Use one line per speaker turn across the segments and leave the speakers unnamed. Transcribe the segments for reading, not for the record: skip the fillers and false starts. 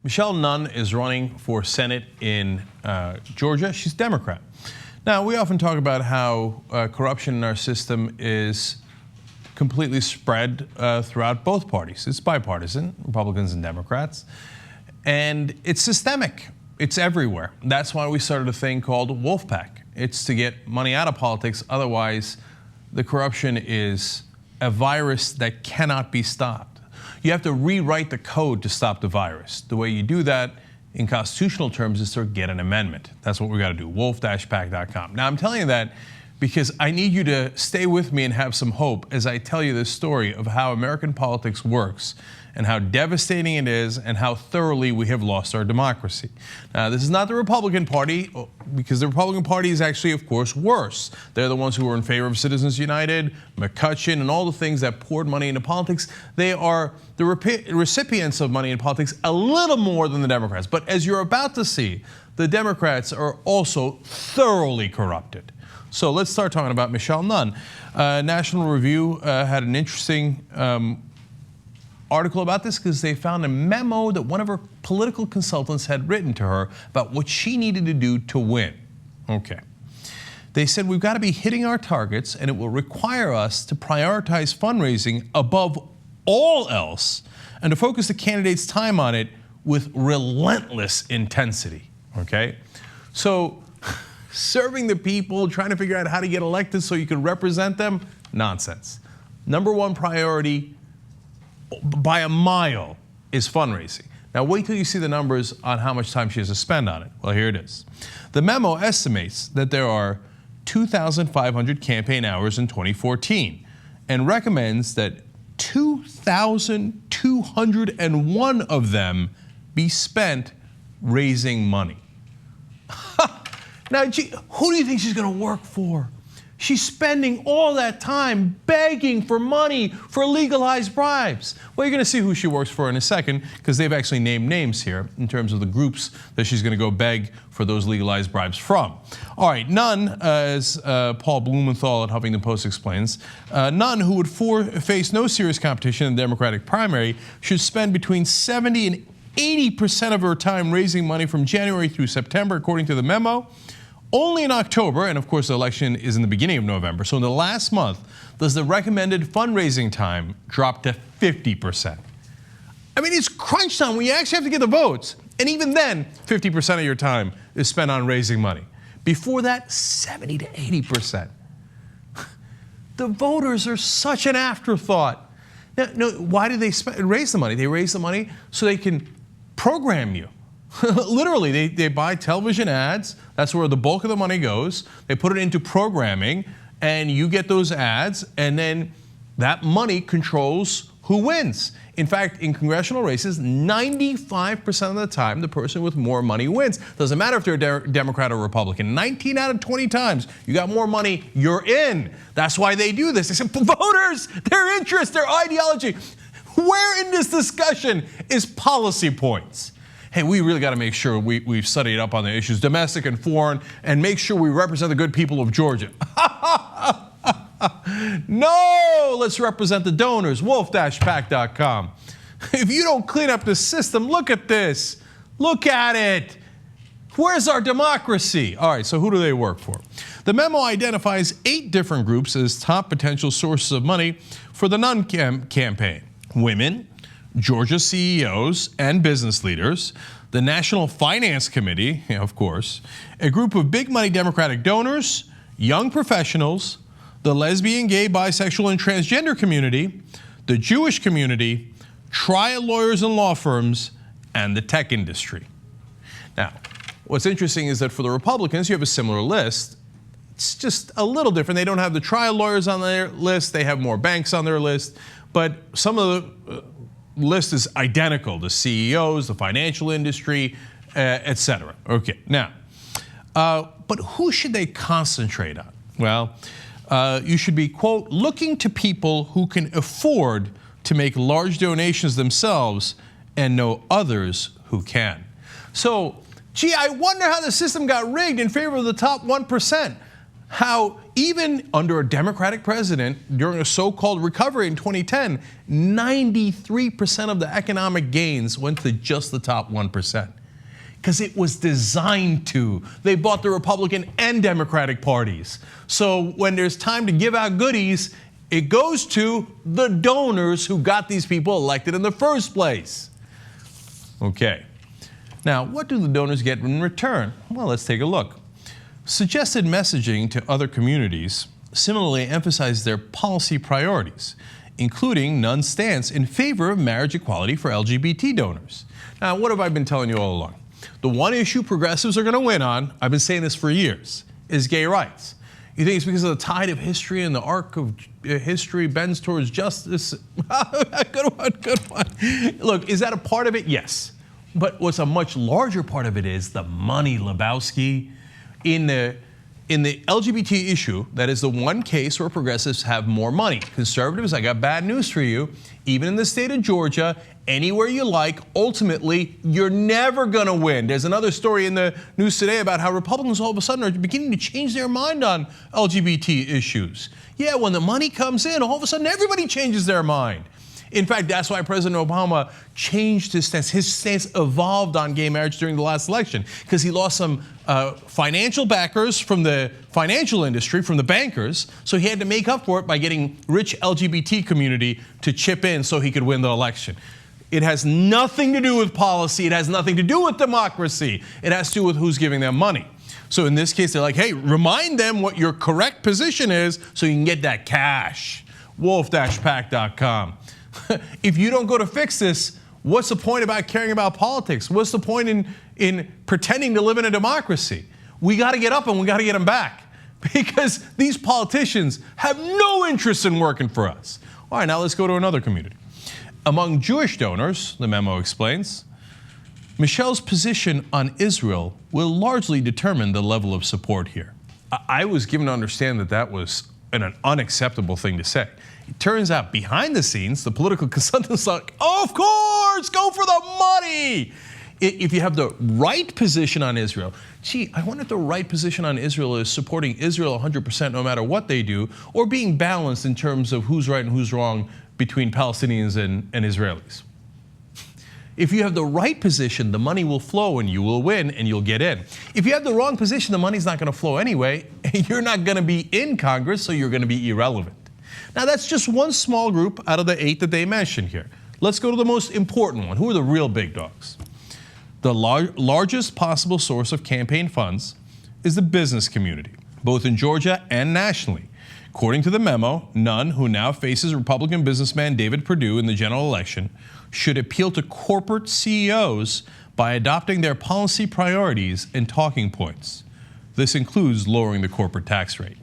Michelle Nunn is running for Senate in Georgia. She's Democrat. Now, we often talk about how corruption in our system is completely spread throughout both parties. It's bipartisan, Republicans and Democrats, and it's systemic. It's everywhere. That's why we started a thing called Wolfpack. It's to get money out of politics. Otherwise, the corruption is a virus that cannot be stopped. You have to rewrite the code to stop the virus. The way you do that in constitutional terms is to get an amendment. That's what we got to do, wolf-pack.com. Now, I'm telling you that because I need you to stay with me and have some hope as I tell you this story of how American politics works and how devastating it is and how thoroughly we have lost our democracy. Now, this is not the Republican Party, because the Republican Party is actually, of course, worse. They're the ones who were in favor of Citizens United, McCutcheon, and all the things that poured money into politics. They are the recipients of money in politics a little more than the Democrats. But as you're about to see, the Democrats are also thoroughly corrupted. So let's start talking about Michelle Nunn. National Review had an interesting article about this because they found a memo that one of her political consultants had written to her about what she needed to do to win. Okay. They said, we've got to be hitting our targets, and it will require us to prioritize fundraising above all else and to focus the candidates' time on it with relentless intensity. Okay? So serving the people, trying to figure out how to get elected so you can represent them, nonsense. Number one priority by a mile is fundraising. Now wait till you see the numbers on how much time she has to spend on it. Well, here it is. The memo estimates that there are 2,500 campaign hours in 2014 and recommends that 2,201 of them be spent raising money. Now, gee, who do you think she's going to work for? She's spending all that time begging for money for legalized bribes. Well, you're going to see who she works for in a second, because they've actually named names here in terms of the groups that she's going to go beg for those legalized bribes from. All right, Nunn, as Paul Blumenthal at Huffington Post explains, Nunn, who would face no serious competition in the Democratic primary, should spend between 70 and 80% of her time raising money from January through September, according to the memo. Only in October, and of course the election is in the beginning of November, so in the last month, does the recommended fundraising time drop to 50%. I mean, it's crunch time when you actually have to get the votes. And even then, 50% of your time is spent on raising money. Before that, 70 to 80%. The voters are such an afterthought. Now, no, why do they raise the money? They raise the money so they can program you. Literally, they buy television ads. That's where the bulk of the money goes. They put it into programming, and you get those ads, and then that money controls who wins. In fact, in congressional races, 95% of the time, the person with more money wins. Doesn't matter if they're a Democrat or Republican. 19 out of 20 times, you got more money, you're in. That's why they do this. They say, voters, their interest, their ideology. Where in this discussion is policy points? Hey, we really got to make sure we've studied up on the issues, domestic and foreign, and make sure we represent the good people of Georgia. No, let's represent the donors, wolf-pack.com. If you don't clean up the system, look at this. Look at it. Where's our democracy? All right, so who do they work for? The memo identifies 8 different groups as top potential sources of money for the Nunn campaign. Women, Georgia CEOs and business leaders, the National Finance Committee, of course, a group of big money Democratic donors, young professionals, the lesbian, gay, bisexual, and transgender community, the Jewish community, trial lawyers and law firms, and the tech industry. Now, what's interesting is that for the Republicans, you have a similar list. It's just a little different. They don't have the trial lawyers on their list. They have more banks on their list. But some of the list is identical, the CEOs, the financial industry, et cetera. Okay, now, but who should they concentrate on? Well, you should be, quote, looking to people who can afford to make large donations themselves and know others who can. So, gee, I wonder how the system got rigged in favor of the top 1%. how even under a Democratic president, during a so-called recovery in 2010, 93% of the economic gains went to just the top 1%. Because it was designed to. They bought the Republican and Democratic parties. So when there's time to give out goodies, it goes to the donors who got these people elected in the first place. Okay. Now, what do the donors get in return? Well, let's take a look. Suggested messaging to other communities similarly emphasizes their policy priorities, including Nunn's stance in favor of marriage equality for LGBT donors. Now, what have I been telling you all along? The one issue progressives are going to win on, I've been saying this for years, is gay rights. You think it's because of the tide of history and the arc of history bends towards justice? Good one, good one. Look, is that a part of it? Yes. But what's a much larger part of it is the money, Lebowski. In the LGBT issue, that is the one case where progressives have more money. Conservatives, I got bad news for you. Even in the state of Georgia, anywhere you like, ultimately, you're never going to win. There's another story in the news today about how Republicans all of a sudden are beginning to change their mind on LGBT issues. Yeah, when the money comes in, all of a sudden everybody changes their mind. In fact, that's why President Obama changed his stance. His stance evolved on gay marriage during the last election because he lost some financial backers from the financial industry, from the bankers. So he had to make up for it by getting rich LGBT community to chip in so he could win the election. It has nothing to do with policy. It has nothing to do with democracy. It has to do with who's giving them money. So in this case, they're like, hey, remind them what your correct position is so you can get that cash. wolf-pack.com. If you don't go to fix this, what's the point about caring about politics? What's the point in pretending to live in a democracy? We got to get up and we got to get them back because these politicians have no interest in working for us. All right, now let's go to another community. Among Jewish donors, the memo explains, Michelle's position on Israel will largely determine the level of support here. I was given to understand that that was an unacceptable thing to say. It turns out behind the scenes, the political consultants are like, of course, go for the money. If you have the right position on Israel, gee, I wonder if the right position on Israel is supporting Israel 100% no matter what they do, or being balanced in terms of who's right and who's wrong between Palestinians and Israelis. If you have the right position, the money will flow and you will win and you'll get in. If you have the wrong position, the money's not going to flow anyway. You're not going to be in Congress, so you're going to be irrelevant. Now, that's just one small group out of the 8 that they mentioned here. Let's go to the most important one. Who are the real big dogs? The largest possible source of campaign funds is the business community, both in Georgia and nationally. According to the memo, Nunn, who now faces Republican businessman David Perdue in the general election, should appeal to corporate CEOs by adopting their policy priorities and talking points. This includes lowering the corporate tax rate.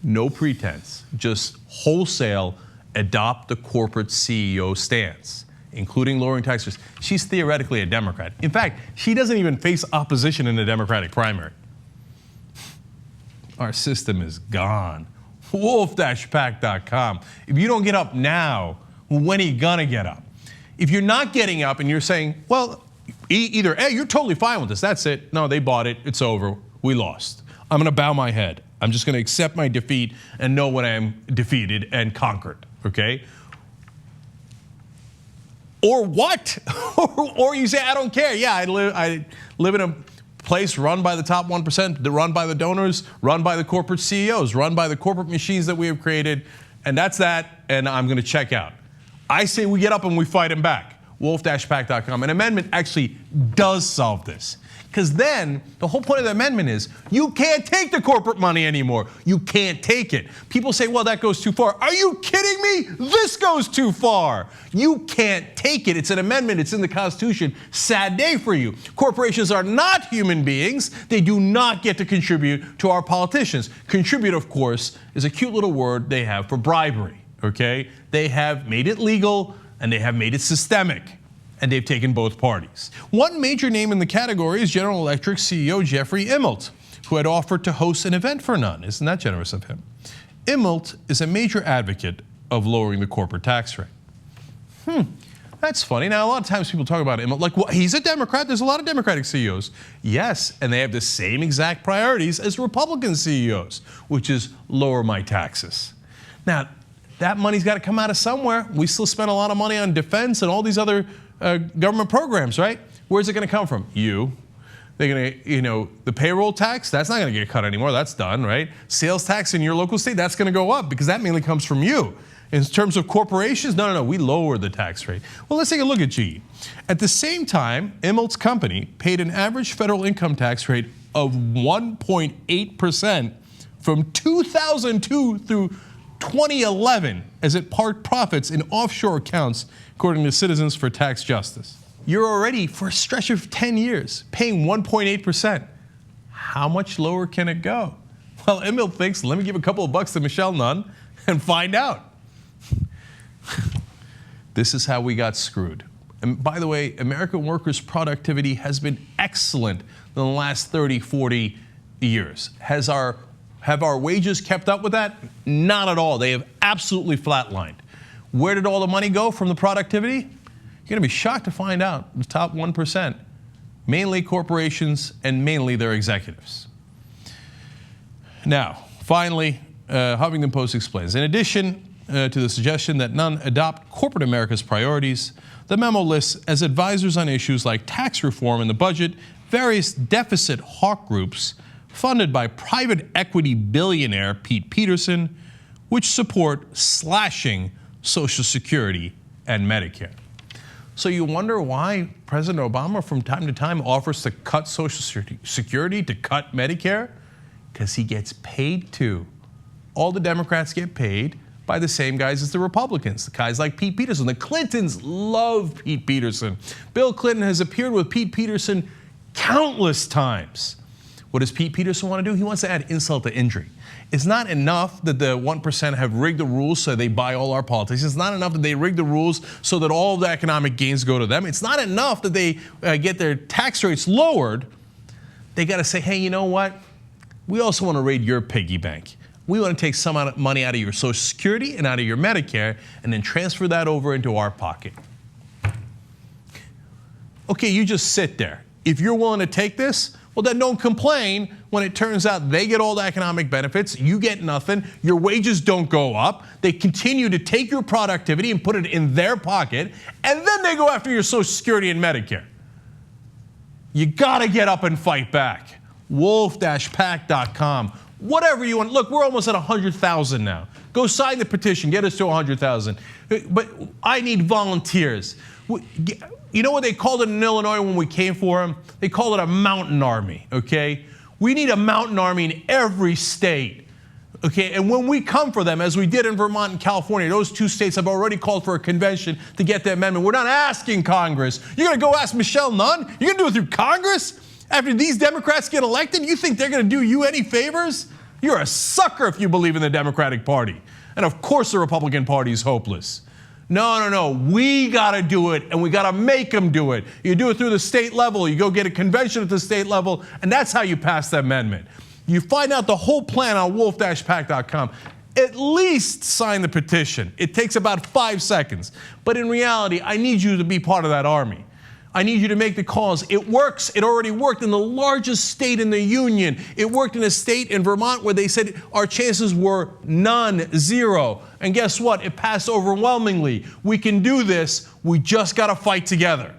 No pretense, just wholesale adopt the corporate CEO stance, including lowering tax rates. She's theoretically a Democrat. In fact, she doesn't even face opposition in the Democratic primary. Our system is gone. wolf-pack.com. If you don't get up now, when are you gonna get up? If you're not getting up and you're saying, well, either A, you're totally fine with this, that's it. No, they bought it, it's over, we lost. I'm gonna bow my head. I'm just gonna accept my defeat and know when I'm defeated and conquered, okay? Or what? or you say, I don't care. Yeah, I live in a place run by the top 1%, run by the donors, run by the corporate CEOs, run by the corporate machines that we have created, and that's that, and I'm gonna check out. I say we get up and we fight him back. wolf-pack.com. An amendment actually does solve this. Because then, the whole point of the amendment is, you can't take the corporate money anymore. You can't take it. People say, well, that goes too far. Are you kidding me? This goes too far. You can't take it. It's an amendment. It's in the Constitution. Sad day for you. Corporations are not human beings. They do not get to contribute to our politicians. Contribute, of course, is a cute little word they have for bribery, okay? They have made it legal and they have made it systemic. And they've taken both parties. One major name in the category is General Electric CEO Jeffrey Immelt, who had offered to host an event for Nunn. Isn't that generous of him? Immelt is a major advocate of lowering the corporate tax rate. That's funny. Now, a lot of times people talk about him like, well, he's a Democrat. There's a lot of Democratic CEOs. Yes, and they have the same exact priorities as Republican CEOs, which is lower my taxes. Now, that money's got to come out of somewhere. We still spend a lot of money on defense and all these other government programs, right? Where's it going to come from? You. They're going to, the payroll tax, that's not going to get cut anymore. That's done, right? Sales tax in your local state, that's going to go up because that mainly comes from you. In terms of corporations, no, we lowered the tax rate. Well, let's take a look at GE. At the same time, Immelt's company paid an average federal income tax rate of 1.8% from 2002 through 2011 as it parked profits in offshore accounts, according to Citizens for Tax Justice. You're already, for a stretch of 10 years, paying 1.8%. How much lower can it go? Well, Immelt thinks, let me give a couple of bucks to Michelle Nunn and find out. This is how we got screwed. And by the way, American workers' productivity has been excellent in the last 30, 40 years. Have our wages kept up with that? Not at all. They have absolutely flatlined. Where did all the money go from the productivity? You're going to be shocked to find out the top 1%, mainly corporations and mainly their executives. Now, finally, Huffington Post explains, in addition to the suggestion that none adopt corporate America's priorities, the memo lists as advisors on issues like tax reform and the budget various deficit hawk groups funded by private equity billionaire Pete Peterson, which support slashing Social Security and Medicare. So you wonder why President Obama from time to time offers to cut Social Security, to cut Medicare? Because he gets paid to. All the Democrats get paid by the same guys as the Republicans, the guys like Pete Peterson. The Clintons love Pete Peterson. Bill Clinton has appeared with Pete Peterson countless times. What does Pete Peterson want to do? He wants to add insult to injury. It's not enough that the 1% have rigged the rules so they buy all our politics. It's not enough that they rig the rules so that all of the economic gains go to them. It's not enough that they get their tax rates lowered. They got to say, hey, you know what? We also want to raid your piggy bank. We want to take some money out of your Social Security and out of your Medicare and then transfer that over into our pocket. Okay, you just sit there. If you're willing to take this, well, then don't complain when it turns out they get all the economic benefits, you get nothing, your wages don't go up, they continue to take your productivity and put it in their pocket, and then they go after your Social Security and Medicare. You gotta get up and fight back. wolf-pack.com. Whatever you want. Look, we're almost at 100,000 now. Go sign the petition. Get us to 100,000. But I need volunteers. You know what they called it in Illinois when we came for them? They called it a mountain army, okay? We need a mountain army in every state, okay? And when we come for them, as we did in Vermont and California, those two states have already called for a convention to get the amendment. We're not asking Congress. You're going to go ask Michelle Nunn? You're going to do it through Congress? After these Democrats get elected, you think they're going to do you any favors? You're a sucker if you believe in the Democratic Party. And of course the Republican Party is hopeless. No. We got to do it, and we got to make them do it. You do it through the state level. You go get a convention at the state level, and that's how you pass the amendment. You find out the whole plan on wolf-pack.com. At least sign the petition. It takes about 5 seconds. But in reality, I need you to be part of that army. I need you to make the calls. It works. It already worked in the largest state in the union. It worked in a state in Vermont where they said our chances were none, zero. And guess what? It passed overwhelmingly. We can do this. We just got to fight together.